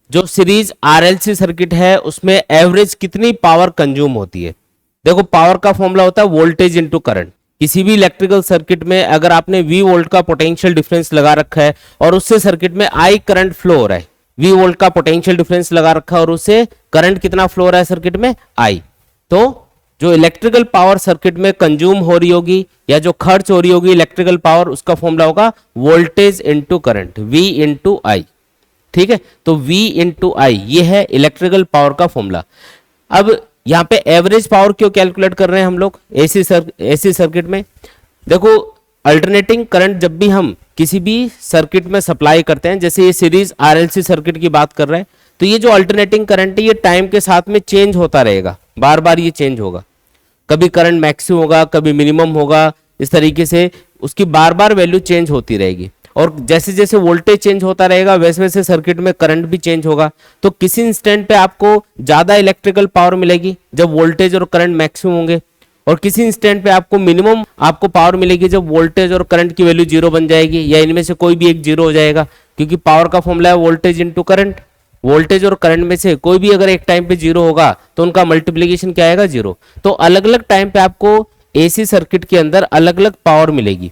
जो series RLC circuit है उसमें एवरेज कितनी पावर कंज्यूम होती है। देखो पावर का फॉर्मूला होता है वोल्टेज इनटू करंट। किसी भी इलेक्ट्रिकल सर्किट में अगर आपने V वोल्ट का पोटेंशियल डिफरेंस लगा रखा है और उससे सर्किट में I करंट फ्लो हो रहा है, V वोल्ट का पोटेंशियल डिफरेंस लगा रखा है और उससे करंट कितना फ्लो हो रहा है सर्किट में I, तो जो इलेक्ट्रिकल पावर सर्किट में कंज्यूम हो रही होगी या जो खर्च हो रही होगी इलेक्ट्रिकल पावर, उसका फॉर्मूला होगा voltage into current, V into I। ठीक है, तो V इंटू आई ये है इलेक्ट्रिकल पावर का फॉर्मूला। अब यहाँ पे एवरेज पावर क्यों कैलकुलेट कर रहे हैं हम लोग एसी सर्किट में। देखो अल्टरनेटिंग करंट जब भी हम किसी भी सर्किट में सप्लाई करते हैं, जैसे ये सीरीज आरएलसी सर्किट की बात कर रहे हैं, तो ये जो अल्टरनेटिंग करंट है ये टाइम के साथ में चेंज होता रहेगा, बार बार ये चेंज होगा। कभी करंट मैक्सिमम होगा, कभी मिनिमम होगा, इस तरीके से उसकी बार बार वैल्यू चेंज होती रहेगी। और जैसे जैसे वोल्टेज चेंज होता रहेगा वैसे वैसे सर्किट में करंट भी चेंज होगा। तो किसी इंस्टेंट पे आपको ज्यादा इलेक्ट्रिकल पावर मिलेगी जब वोल्टेज और करंट मैक्सिमम होंगे, और किसी इंस्टेंट पे आपको मिनिमम आपको पावर मिलेगी जब वोल्टेज और करंट की वैल्यू जीरो बन जाएगी, या इनमें से कोई भी एक जीरो हो जाएगा, क्योंकि पावर का फॉर्मूला है वोल्टेज इंटू करंट। वोल्टेज और करंट में से कोई भी अगर एक टाइम पे जीरो होगा तो उनका मल्टीप्लीकेशन क्या आएगा, जीरो। तो अलग अलग टाइम पे आपको एसी सर्किट के अंदर अलग अलग पावर मिलेगी।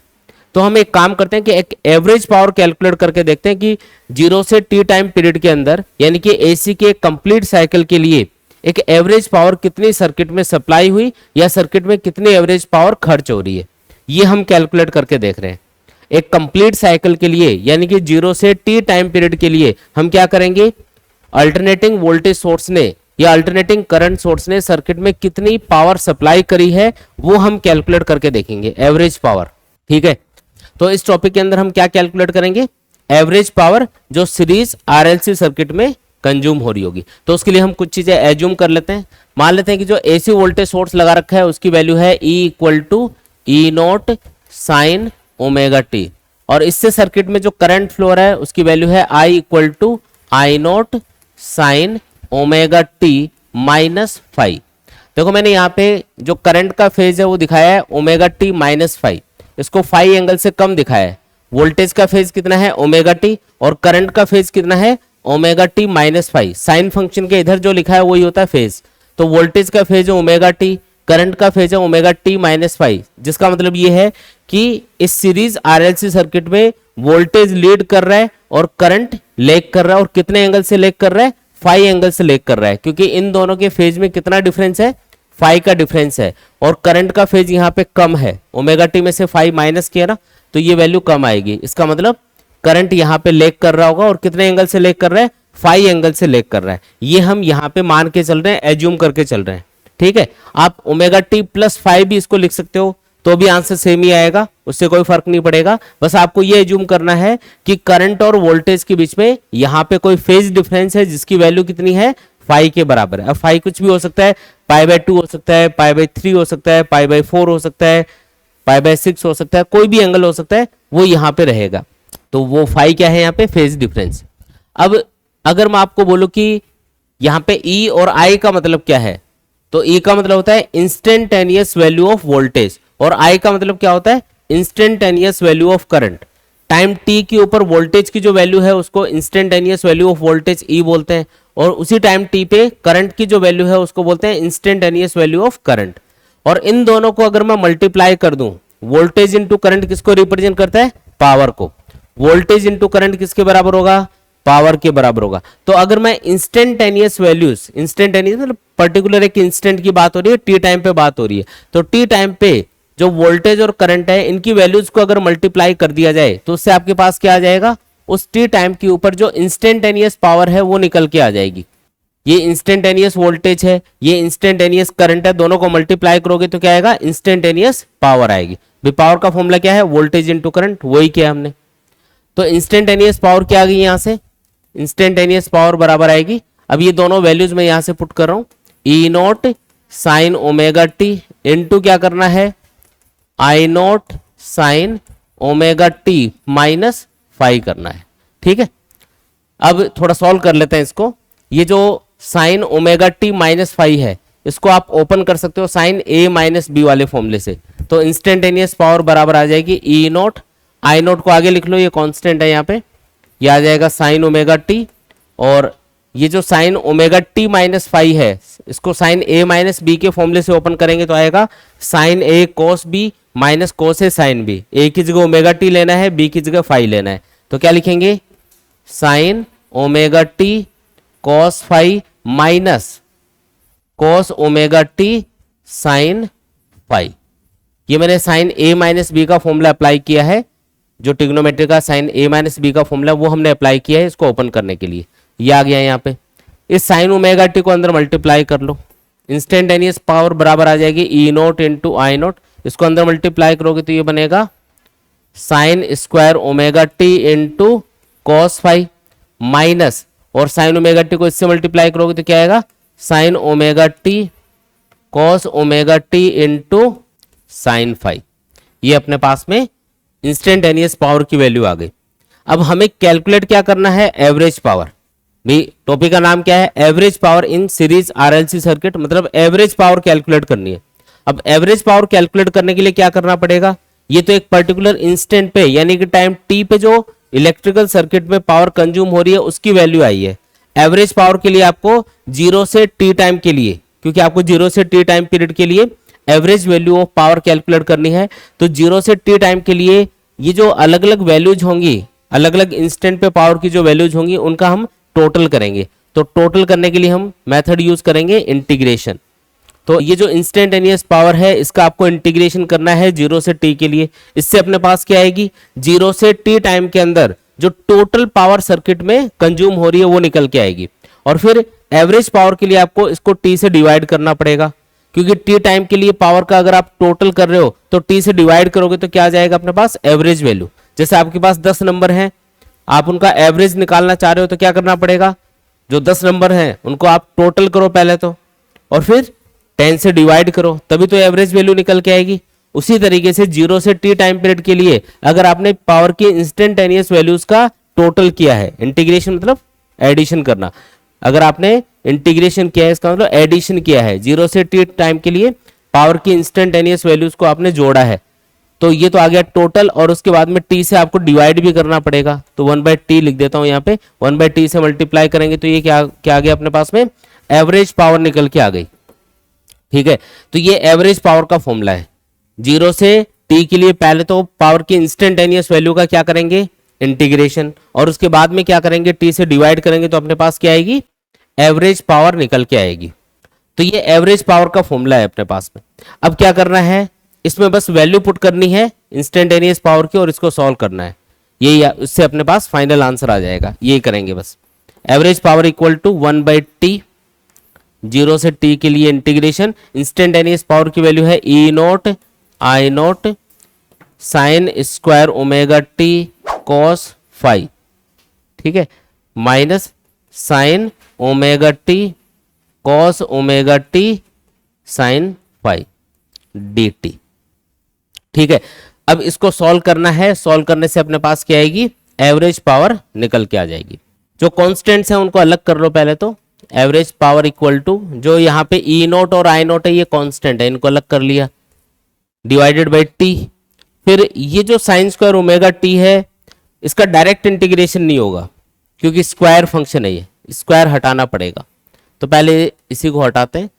तो हम एक काम करते हैं कि एक एवरेज पावर कैलकुलेट करके देखते हैं कि जीरो से टी टाइम पीरियड के अंदर, यानी कि एसी के कंप्लीट साइकिल के लिए एक एवरेज पावर कितनी सर्किट में सप्लाई हुई या सर्किट में कितनी एवरेज पावर खर्च हो रही है, ये हम कैलकुलेट करके देख रहे हैं। एक कंप्लीट साइकिल के लिए यानी कि जीरो से टी टाइम पीरियड के लिए हम क्या करेंगे, अल्टरनेटिंग वोल्टेज सोर्स ने या अल्टरनेटिंग करंट सोर्स ने सर्किट में कितनी पावर सप्लाई करी है वो हम कैलकुलेट करके देखेंगे, एवरेज पावर। ठीक है, तो इस टॉपिक के अंदर हम क्या कैलकुलेट करेंगे, एवरेज पावर जो सीरीज आरएलसी सर्किट में कंज्यूम हो रही होगी। तो उसके लिए हम कुछ चीजें एज्यूम कर लेते हैं। मान लेते हैं कि जो एसी वोल्टेज सोर्स लगा रखा है उसकी वैल्यू है E equal to E not sine omega T, और इससे सर्किट में जो करंट फ्लो रहा है उसकी वैल्यू है I equal to I not sine omega T minus five. देखो मैंने यहाँ पे जो करंट का फेज है वो दिखाया है ओमेगा टी माइनस फाइव, इसको फाइव एंगल से कम दिखाया है। वोल्टेज का फेज कितना है ओमेगा टी, और करंट का फेज कितना है omega T minus five. Sine function के इधर जो लिखा है वही होता है फेज। तो वोल्टेज का फेज है ओमेगा टी, करंट का फेज है ओमेगा टी माइनस फाइव, जिसका मतलब ये है कि इस सीरीज आरएलसी सर्किट में वोल्टेज लीड कर रहा है और करंट लेग कर रहा है। और कितने एंगल से लेग कर रहा है, फाइव एंगल से लेग कर रहा है, क्योंकि इन दोनों के फेज में कितना डिफरेंस है, फाइव का डिफरेंस है। और करंट का फेज यहाँ पे कम है, ओमेगा टी में से फाइव माइनस किया ना तो ये वैल्यू कम आएगी। इसका मतलब करंट यहाँ पे लेग कर रहा होगा, और कितने एंगल से लेग कर रहा है, फाइव एंगल से लेग कर रहा है। ये हम यहाँ पे मान के चल रहे हैं, एज्यूम करके चल रहे हैं। ठीक है, आप ओमेगा टी प्लस फाइव भी इसको लिख सकते हो तो भी आंसर सेम ही आएगा, उससे कोई फर्क नहीं पड़ेगा। बस आपको ये एज्यूम करना है कि करंट और वोल्टेज के बीच में यहाँ पे कोई फेज डिफरेंस है जिसकी वैल्यू कितनी है, फाइव के बराबर है। अब फाइव कुछ भी हो सकता है, पाई बाय टू हो सकता है, पाई बाय थ्री हो सकता है, पाई बाय फोर हो सकता है, पाई बाय सिक्स हो सकता है, कोई भी एंगल हो सकता है, वो यहाँ पे रहेगा। तो वो फाइव क्या है यहाँ पे, फेज डिफरेंस। अब अगर मैं आपको बोलूं कि यहाँ पे E और I का मतलब क्या है, तो E का मतलब होता है इंस्टेंटेनियस वैल्यू ऑफ वोल्टेज, और I का मतलब क्या होता है, instantaneous value of current. Time t के ऊपर वोल्टेज की जो वैल्यू है उसको instantaneous value of voltage E बोलते हैं, और उसी टाइम t पे करंट की जो वैल्यू है उसको बोलते हैं इंस्टेंटेनियस वैल्यू ऑफ करंट। और इन दोनों को अगर मैं मल्टीप्लाई कर दूं, वोल्टेज इंटू करंट किसको रिप्रेजेंट करता है, पावर को। वोल्टेज इंटू करंट किसके बराबर होगा, पावर के बराबर होगा। तो अगर मैं इंस्टेंटेनियस वैल्यूज, इंस्टेंटेनियस मतलब पर्टिकुलर एक इंस्टेंट की बात हो रही है, टी टाइम पे बात हो रही है, तो टी टाइम पे जो वोल्टेज और करंट है इनकी वैल्यूज को अगर मल्टीप्लाई कर दिया जाए तो उससे आपके पास क्या आ जाएगा, उस टी टाइम के ऊपर जो इंस्टेंटेनियस पावर है वो निकल के आ जाएगी। ये इंस्टेंटेनियस वोल्टेज है, ये इंस्टेंटेनियस करंट है, दोनों को मल्टीप्लाई करोगे तो क्या आएगा, इंस्टेंटेनियस पावर आएगी। भाई पावर का फॉर्मूला क्या है, वोल्टेज इंटू करंट, वही किया हमने। तो इंस्टेंटेनियस पावर क्या आ गई यहाँ से, इंस्टेंटेनियस पावर बराबर आएगी। अब ये दोनों वैल्यूज मैं यहां से पुट कर रहा हूं, E not sine omega t into क्या करना है, I not sine omega T minus five करना है। ठीक है, अब थोड़ा सॉल्व कर लेते हैं इसको। ये जो sign omega T minus five है इसको आप ओपन कर सकते हो साइन ए माइनस बी वाले फॉर्मूले से, तो इंस्टेंटेनियस पावर बराबर आ जाएगी ई नॉट, आई नॉट को आगे लिख लो, ये कांस्टेंट है यहाँ पे, ये आ जाएगा साइन ओमेगा टी, और ये जो sign omega T minus five है इसको साइन ए माइनस बी के फॉर्मूले से ओपन करेंगे तो आएगा sign A cos B minus cos A sine B. ए की जगह ओमेगा टी लेना है, बी की जगह फाइव लेना है, तो क्या लिखेंगे sine omega T cos phi minus cos omega T sine phi. ये मैंने साइन ए माइनस बी का फॉर्मूला अप्लाई किया है, जो ट्रिग्नोमेट्री का साइन ए माइनस बी का फॉर्मूला वो हमने अप्लाई किया है इसको ओपन करने के लिए। ये आ गया यहाँ पे। इस साइन ओमेगा टी को अंदर मल्टीप्लाई कर लो, इंस्टेंटेनियस पावर बराबर आ जाएगी ई नोट इंटू आई नोट। इसको अंदर मल्टीप्लाई करोगे तो ये बनेगा sign square omega t into cos phi minus, और साइन ओमेगा टी को इससे मल्टीप्लाई करोगे तो क्या आएगा sign omega T cos omega t into sine phi. ये अपने पास में इंस्टेंटेनियस पावर की वैल्यू आ गई। अब हमें कैलकुलेट क्या करना है, एवरेज पावर। भी टॉपिक का नाम क्या है, average power in series RLC circuit, मतलब एवरेज पावर कैलकुलेट करनी है। अब एवरेज पावर कैलकुलेट करने के लिए क्या करना पड़ेगा, ये तो एक पर्टिकुलर इंस्टेंट पे यानी कि टाइम टी पे जो इलेक्ट्रिकल सर्किट में पावर कंज्यूम हो रही है उसकी वैल्यू आई है। एवरेज पावर के लिए आपको जीरो से टी टाइम के लिए, क्योंकि आपको जीरो से टी टाइम पीरियड के लिए average value of power calculate करनी है, तो जीरो से टी टाइम के लिए ये जो अलग अलग वैल्यूज होंगी, अलग अलग इंस्टेंट पे पावर की जो वैल्यूज होंगी उनका हम टोटल करेंगे। तो टोटल करने के लिए हम मेथड यूज करेंगे इंटीग्रेशन। तो ये जो इंस्टेंटेनियस पावर है इसका आपको इंटीग्रेशन करना है जीरो से टी के लिए। इससे अपने पास क्या आएगी, जीरो से टी टाइम के अंदर जो टोटल पावर सर्किट में कंज्यूम हो रही है वो निकल के आएगी। और फिर एवरेज पावर के लिए आपको इसको टी से डिवाइड करना पड़ेगा, क्योंकि टी टाइम के लिए पावर का अगर आप टोटल कर रहे हो तो टी से डिवाइड करोगे तो क्या आ जाएगा अपने पास एवरेज वैल्यू। जैसे आपके पास 10 नंबर हैं, आप उनका एवरेज निकालना चाह रहे हो तो क्या करना पड़ेगा, जो 10 नंबर हैं उनको आप टोटल करो पहले तो, और फिर 10 से डिवाइड करो, तभी तो एवरेज वैल्यू निकल के आएगी। उसी तरीके से जीरो से टी टाइम पीरियड के लिए अगर आपने पावर की इंस्टेंटेनियस वैल्यूज का टोटल किया है, इंटीग्रेशन मतलब एडिशन करना, अगर आपने इंटीग्रेशन किया है इसका मतलब एडिशन किया है, जीरो से टी टाइम के लिए पावर की इंस्टेंटेनियस वैल्यूज को आपने जोड़ा है, तो ये तो आ गया टोटल। और उसके बाद में टी से आपको डिवाइड भी करना पड़ेगा, तो 1/t लिख देता हूं यहाँ पे, 1/t से मल्टीप्लाई करेंगे तो ये क्या आ गया अपने पास में एवरेज पावर निकल के आ गई। ठीक है, तो ये एवरेज पावर का फॉर्मूला है। जीरो से टी के लिए पहले तो पावर की इंस्टेंटेनियस वैल्यू का क्या करेंगे इंटीग्रेशन, और उसके बाद में क्या करेंगे टी से डिवाइड करेंगे तो अपने पास क्या आएगी एवरेज पावर निकल के आएगी। तो ये एवरेज पावर का फॉर्मूला है अपने पास में। अब क्या करना है, इसमें बस वैल्यू पुट करनी है इंस्टेंटेनियस पावर की और इसको सॉल्व करना है, यही उससे अपने पास फाइनल आंसर आ जाएगा। ये करेंगे बस, average power equal to 1/t, zero से टी के लिए इंटीग्रेशन, इंस्टेंटेनियस पावर की वैल्यू है E naught I naught sine square omega T cos phi, ठीक है, minus sine omega T cos omega T sine phi d t. ठीक है, अब इसको सॉल्व करना है, सॉल्व करने से अपने पास क्या आएगी एवरेज पावर निकल के आ जाएगी। जो कॉन्स्टेंट्स हैं उनको अलग कर लो पहले तो, एवरेज पावर इक्वल टू जो यहाँ पे ई नोट और आई नोट है ये कांस्टेंट है, इनको अलग कर लिया, डिवाइडेड बाई टी। फिर ये जो साइन स्क्वायर ओमेगा टी है इसका डायरेक्ट इंटीग्रेशन नहीं होगा क्योंकि स्क्वायर फंक्शन है, ये स्क्वायर हटाना पड़ेगा, तो पहले इसी को हटाते हैं।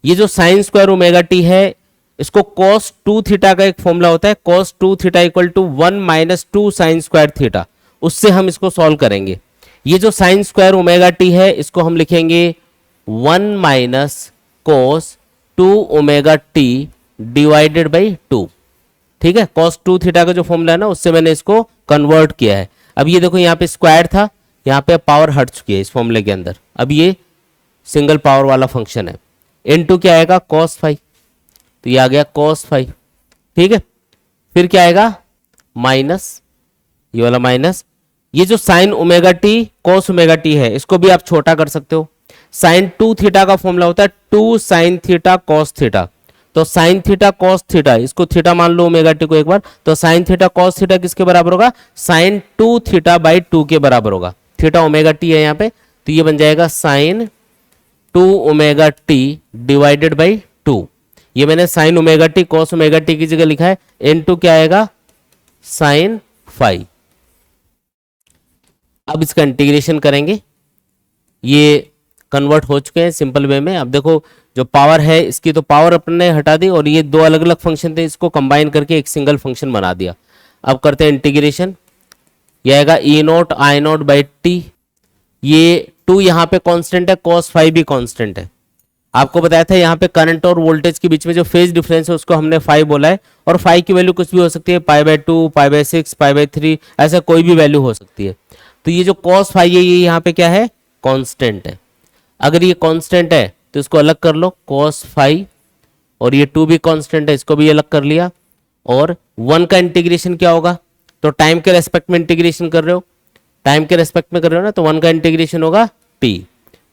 ये जो साइन स्क्वायर ओमेगा टी है इसको cos 2 थीटा का एक फॉर्मूला होता है, cos 2 theta equal to 1 minus 2 sine square theta, उससे हम इसको सॉल्व करेंगे। ये जो साइन स्क्वायर ओमेगा टी है इसको हम लिखेंगे 1 minus cos 2 omega T divided by 2। ठीक है, cos 2 थीटा का जो फॉर्मूला है ना उससे मैंने इसको कन्वर्ट किया है। अब ये देखो यहाँ पे स्क्वायर था, यहाँ पे पावर हट चुकी है इस फॉर्मूले के अंदर, अब ये सिंगल पावर वाला फंक्शन है। इनटू क्या आएगा cos 5, तो ये आ गया cos 5। ठीक है, फिर क्या आएगा माइनस, ये वाला माइनस, ये जो sign omega T cos omega T है इसको भी आप छोटा कर सकते हो। साइन 2 थीटा का फॉर्मूला होता है 2 साइन थीटा cos थीटा, तो साइन थीटा cos थीटा, इसको थीटा मान लो ओमेगा टी को एक बार, तो साइन थीटा cos थीटा किसके बराबर होगा साइन 2 थीटा बाई 2 के बराबर होगा। थीटा ओमेगा टी है यहाँ पे, तो ये बन जाएगा sine 2 omega T divided by 2। ये मैंने sine omega T cos omega T की जगह लिखा है, इनटू क्या आएगा साइन 5। अब इसका इंटीग्रेशन करेंगे, ये कन्वर्ट हो चुके हैं सिंपल वे में। अब देखो जो पावर है इसकी तो पावर अपन ने हटा दी और ये दो अलग अलग फंक्शन थे, इसको कंबाइन करके एक सिंगल फंक्शन बना दिया। अब करते हैं इंटीग्रेशन। ये आएगा E naught I naught by t. ये 2 यहाँ पे कांस्टेंट है, cos फाई भी कांस्टेंट है। आपको बताया था यहाँ पे करंट और वोल्टेज के बीच में जो फेज डिफरेंस है उसको हमने फाई बोला है, और फाई की वैल्यू कुछ भी हो सकती है, π/2, π/6, π/3, ऐसा कोई भी वैल्यू हो सकती है। तो ये जो cos फाई है ये यहाँ पे क्या है, कांस्टेंट है। अगर ये कांस्टेंट है तो इसको अलग कर लो cos फाई, और ये 2 भी कांस्टेंट है, इसको भी अलग कर लिया। और 1 का इंटीग्रेशन क्या होगा, तो टाइम के रेस्पेक्ट में इंटीग्रेशन कर रहे हो, टाइम के रेस्पेक्ट में कर रहे हो ना, तो 1 का इंटीग्रेशन होगा t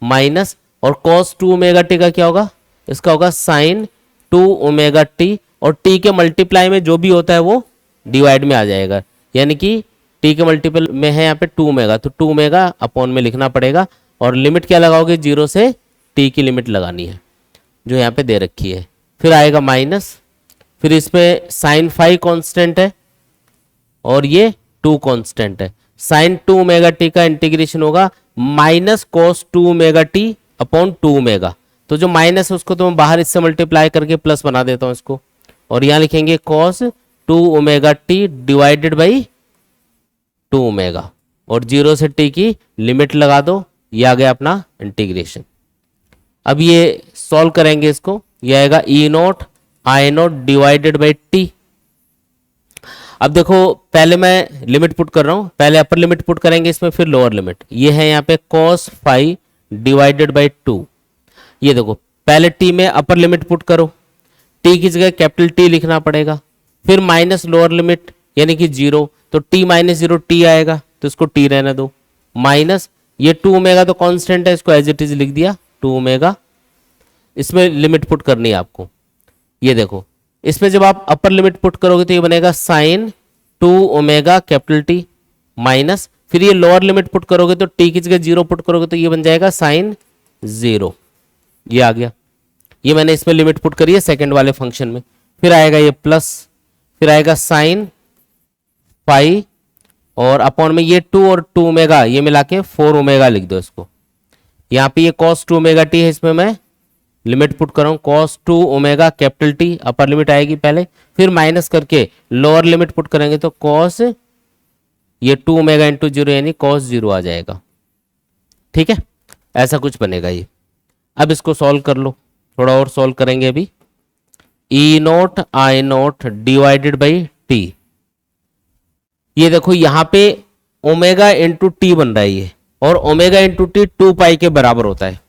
माइनस, और cos 2 ओमेगा टी का क्या होगा, इसका होगा sin 2 ओमेगा टी, और t के मल्टीप्लाई में जो भी होता है वो डिवाइड में आ जाएगा, यानी कि t के मल्टीपल में है यहाँ पे 2 ओमेगा, तो 2 ओमेगा अपॉन में लिखना पड़ेगा। और लिमिट क्या लगाओगे, 0 से t की लिमिट लगानी है जो यहाँ पे दे रखी है। फिर आएगा माइनस, फिर इसमें sin फाई कॉन्स्टेंट है और ये 2 कांस्टेंट है। sin 2 ओमेगा टी का इंटीग्रेशन होगा minus cos 2 omega T upon 2 omega. तो जो माइनस है उसको तो मैं बाहर इससे मल्टीप्लाई करके प्लस बना देता हूं इसको, और यहां लिखेंगे cos 2 omega T divided by 2 omega, और 0 से t की लिमिट लगा दो। ये आ गया अपना इंटीग्रेशन। अब ये सॉल्व करेंगे इसको, ये आएगा E naught I naught divided by t. अब देखो पहले मैं लिमिट पुट कर रहा हूं, पहले अपर लिमिट पुट करेंगे इसमें, फिर लोअर लिमिट। ये है यहाँ पे cos फाई डिवाइडेड बाई 2। ये देखो पहले t में अपर लिमिट पुट करो, t की जगह कैपिटल T लिखना पड़ेगा, फिर माइनस लोअर लिमिट यानी कि 0, तो t माइनस 0 t आएगा, तो इसको t रहने दो, माइनस ये 2 ओमेगा तो कांस्टेंट है, इसको एज इट इज लिख दिया 2 ओमेगा। इसमें लिमिट पुट करनी है आपको। ये देखो इसमें जब आप अपर लिमिट पुट करोगे तो ये बनेगा sine 2 omega capital T, minus फिर ये लोअर लिमिट पुट करोगे तो t की जगह 0 पुट करोगे तो ये बन जाएगा साइन 0। ये आ गया, ये मैंने इसमें लिमिट पुट करी है सेकंड वाले फंक्शन में। फिर आएगा ये प्लस, फिर आएगा साइन फाई, और अपॉन में ये 2 और 2 ओमेगा ये मिला के 4 ओमेगा लिख दो इसको। यहाँ पे ये cos 2 ओमेगा टी है, इसमें मैं लिमिट पुट कर रहा हूँ cos 2 omega capital T, upper limit आएगी पहले, फिर माइनस करके लोअर लिमिट पुट करेंगे तो cos ये 2 ओमेगा इंटू 0 यानी cos 0 आ जाएगा। ठीक है, ऐसा कुछ बनेगा ये। अब इसको सॉल्व कर लो, थोड़ा और सॉल्व करेंगे अभी। E naught I naught divided by t. ये देखो यहाँ पे ओमेगा इंटू टी बन रहा है ये, और ओमेगा इंटू टी 2 पाई के बराबर होता है,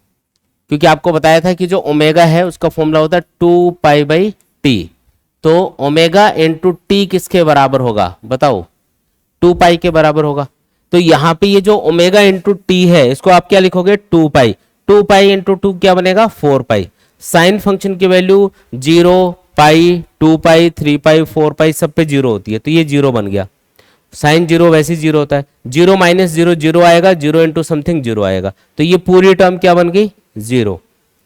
क्योंकि आपको बताया था कि जो ओमेगा है उसका फॉर्मूला होता है 2 पाई बाई टी। तो ओमेगा इंटू टी किसके बराबर होगा बताओ, 2 पाई के बराबर होगा। तो यहाँ पे ये जो ओमेगा इंटू टी है इसको आप क्या लिखोगे 2 पाई, 2 पाई इंटू 2 क्या बनेगा 4 पाई। साइन फंक्शन की वैल्यू 0 पाई 2 पाई 3 पाई 4 पाई सब पे 0 होती है, तो ये 0 बन गया। साइन 0 वैसे 0 होता है, 0 माइनस 0 0 आएगा, 0 इंटू समथिंग 0 आएगा, तो ये पूरी टर्म क्या बन गई 0।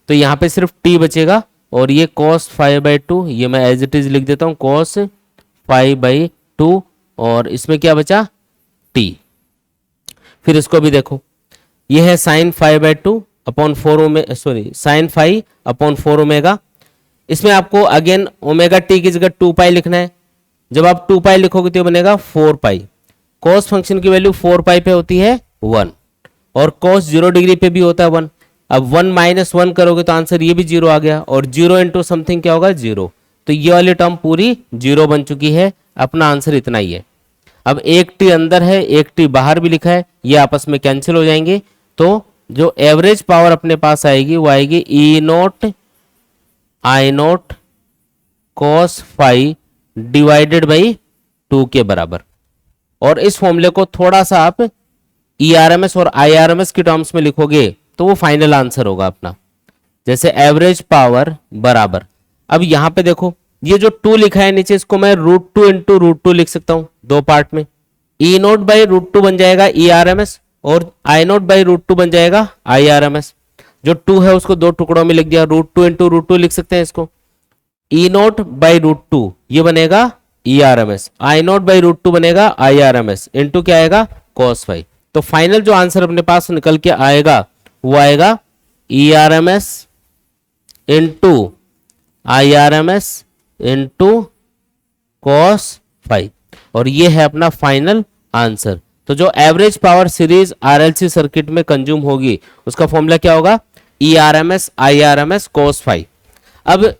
तो यहाँ पे सिर्फ t बचेगा, और ये cos 5/2 ये मैं एज इट इज लिख देता हूँ cos 5/2, और इसमें क्या बचा t। फिर इसको भी देखो, ये है sine 5/2 upon 4 sorry sine 5 upon 4 omega. इसमें आपको अगेन ओमेगा टी की जगह 2 पाई लिखना है। जब आप 2 पाई लिखोगे तो बनेगा 4 पाई। cos फंक्शन की वैल्यू 4 पाई पे होती है 1, और cos 0 डिग्री पे भी होता है 1। अब 1 माइनस 1 करोगे तो आंसर ये भी 0 आ गया, और 0 इंटू समथिंग क्या होगा 0, तो ये वाली टर्म पूरी 0 बन चुकी है। अपना आंसर इतना ही है। अब एक टी अंदर है एक टी बाहर भी लिखा है, ये आपस में कैंसिल हो जाएंगे, तो जो एवरेज पावर अपने पास आएगी वो आएगी E naught I naught cos phi divided by 2 के बराबर। और इस फॉर्मूले को थोड़ा सा आप ERMS और IRMS की टर्म्स में लिखोगे तो वो फाइनल आंसर होगा अपना, जैसे एवरेज पावर बराबर। अब यहां पे देखो ये जो 2 लिखा है नीचे, इसको मैं √2 इंटू √2 लिख सकता हूं दो पार्ट में। ई नोट बाई √2 बन जाएगा ERMS, और आई नोट बाई √2 बन जाएगा IRMS। जो 2 है उसको दो टुकड़ों में लिख दिया, √2 इंटू √2 लिख सकते हैं इसको। ई नोट बाई √2 ये बनेगा ERMS, आई नोट बाई √2 बनेगा IRMS, इंटू क्या आएगा cos फाई। तो फाइनल जो आंसर अपने पास निकल के आएगा वो आएगा E R M S into I R M S into cos phi, और ये है अपना फाइनल आंसर। तो जो average power series RLC circuit में कंज्यूम होगी उसका फॉर्मूला क्या होगा, E R M S I R M S cos phi. अब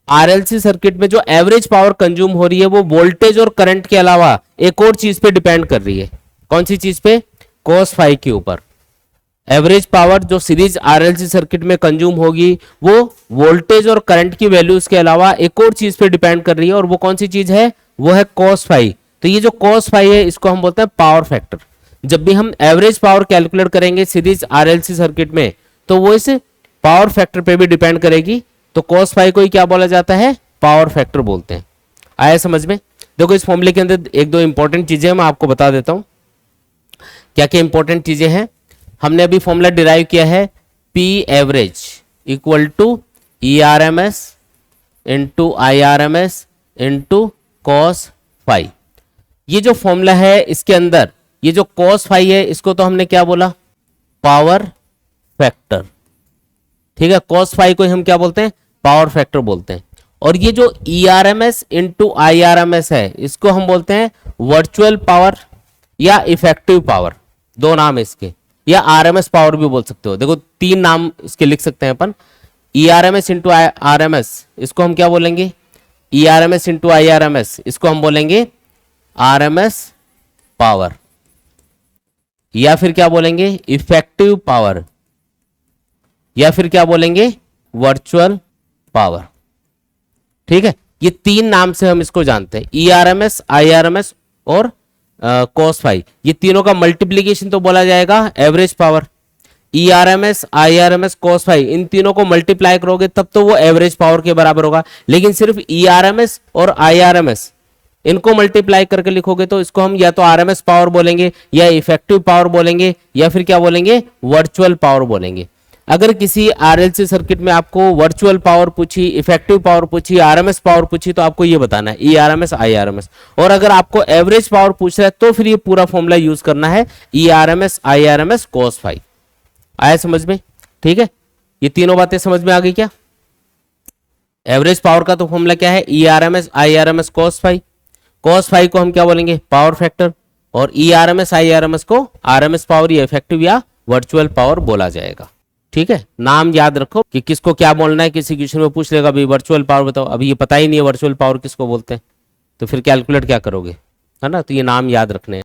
आरएलसी सर्किट में जो एवरेज पावर कंज्यूम हो रही है वो वोल्टेज और करंट के अलावा एक और चीज पे डिपेंड कर रही है। कौन सी चीज पे, कॉस फाइव के ऊपर। एवरेज पावर जो सीरीज आरएलसी सर्किट में कंज्यूम होगी वो वोल्टेज और करंट की वैल्यूज के अलावा एक और चीज पे डिपेंड कर रही है, और वो कौन सी चीज है, वो है कॉस फाइव। तो ये जो कॉस फाइव है इसको हम बोलते हैं पावर फैक्टर। जब भी हम एवरेज पावर कैलकुलेट करेंगे सीरीज आरएलसी सर्किट में तो वो इस पावर फैक्टर पे भी डिपेंड करेगी। तो कॉस फाइव को ही क्या बोला जाता है, पावर फैक्टर बोलते हैं। आया समझ में। देखो इस फॉर्मूले के अंदर एक दो इंपॉर्टेंट चीजें मैं आपको बता देता हूं। क्या क्या इंपॉर्टेंट चीजें हैं, हमने अभी फॉर्मूला डिराइव किया है, P average equal to E R M S into I R M S into cos phi. ये जो फॉर्मूला है इसके अंदर ये जो कॉस फाइव है इसको तो हमने क्या बोला, पावर फैक्टर। ठीक है, कॉस फाइव को हम क्या बोलते हैं, पावर फैक्टर बोलते हैं। और ये जो E R M S into I R M S है इसको हम बोलते हैं वर्चुअल पावर या इफेक्टिव पावर, दो नाम है इसके, या आर एम एस पावर भी बोल सकते हो। देखो तीन नाम इसके लिख सकते हैं अपन। E R M S into R M S इसको हम क्या बोलेंगे, E R M S into I R M S इसको हम बोलेंगे आर एम एस पावर, या फिर क्या बोलेंगे इफेक्टिव पावर, या फिर क्या बोलेंगे वर्चुअल पावर। ठीक है, ये तीन नाम से हम इसको जानते हैं, E R M S I R M S और कॉस फाइव। ये तीनों का मल्टीप्लीकेशन तो बोला जाएगा average power. E R M S I R M S cos phi, इन तीनों को मल्टीप्लाई करोगे तब तो वो एवरेज पावर के बराबर होगा। लेकिन सिर्फ ई आर एम एस और आई आर एम एस इनको मल्टीप्लाई करके लिखोगे तो इसको हम या तो आरएमएस पावर बोलेंगे, या इफेक्टिव पावर बोलेंगे, या फिर क्या बोलेंगे वर्चुअल पावर बोलेंगे। अगर किसी आरएलसी सर्किट में आपको वर्चुअल पावर पूछी, इफेक्टिव पावर पूछी, आरएमएस पावर पूछी तो आपको ये बताना है ई आरएमएस आई आरएमएस। और अगर आपको एवरेज पावर पूछ रहा है तो फिर ये पूरा फॉर्मूला यूज करना है E RMS I RMS cos five. आया समझ में। ठीक है, ये तीनों बातें समझ में आ गई क्या। एवरेज पावर का तो फॉर्मूला क्या है, E RMS I RMS cos phi. Cos phi को हम क्या बोलेंगे, पावर फैक्टर। और ई आरएमएस आई आरएमएस को आरएमएस पावर या इफेक्टिव या वर्चुअल पावर बोला जाएगा। ठीक है, नाम याद रखो कि किसको क्या बोलना है। किसी क्वेश्चन में पूछ लेगा भाई वर्चुअल पावर बताओ, अभी ये पता ही नहीं है वर्चुअल पावर किसको बोलते हैं, तो फिर कैलकुलेट क्या करोगे, है ना। तो ये नाम याद रखने हैं।